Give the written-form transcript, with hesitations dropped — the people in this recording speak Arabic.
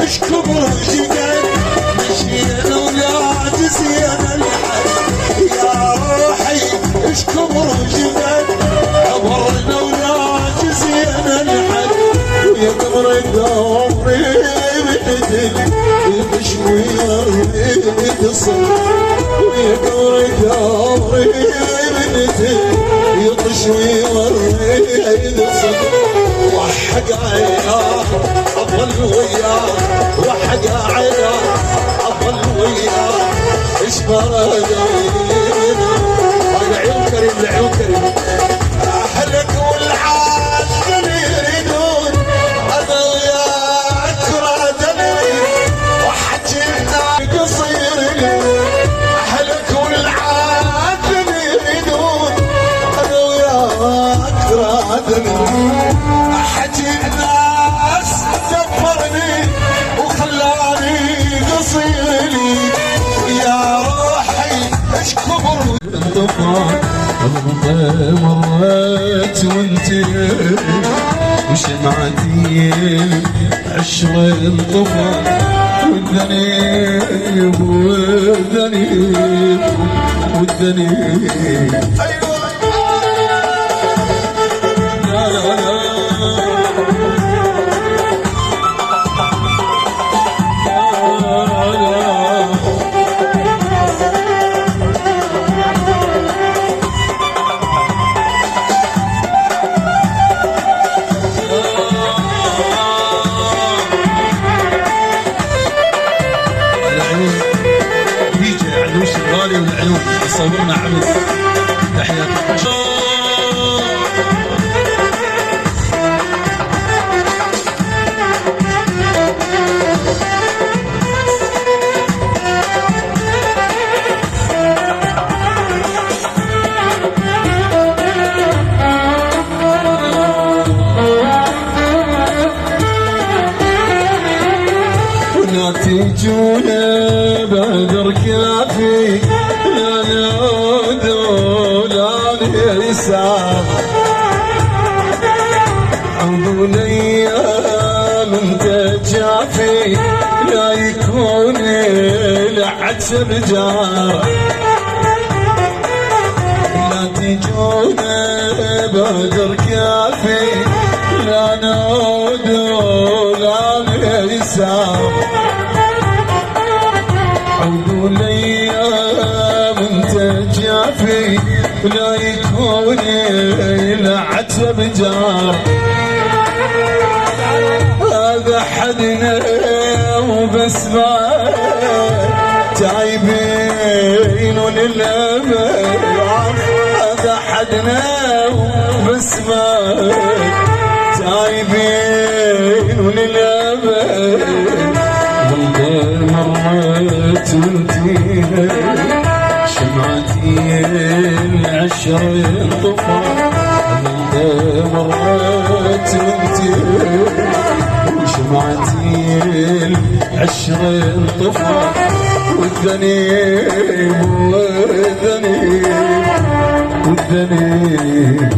اش كبر جدال مشينا ولاد زين الحد يا روحي اش كبر جدال عبرنا ولاد زين الحد ويا قمر عمري بهدل يمشوي الريد صدر ويا قمر عمري بهدل يطشوي الريد صدر وحق عيناه اظل وياه وحق عيناه اظل وياه ايش بردينا العيون كريم العيون كريم اهلك والعاشقين يريدون انا وياك رادني وحكينا قصير اهلك والعاشقين يريدون انا وياك رادني حكي الناس دبرني وخلاني قصيري يا روحي ايش كبر الطفل مرت وانتي وشمعتي عشر الطفل والذنيب والذنيب والذنيب ايوه لا لا لا والعيون يصورنا عبد تحياتي تجونا بدر كافي لا نودو لا نسام عوضوا الايام انت جافي لا يكون العتب جار لا تجونا بدر كافي لا نودو لا نسام عودوا الايام انت جافي ولا يكون العتب جار هذا حدنا وبس ما تايبين وللابد هذا حدنا وبس ما تايبين وللابد مرت وانتينا شمعتي العشر انطفى مرت وانتينا وشمعتي العشر انطفى والذنيب والذنيب والذنيب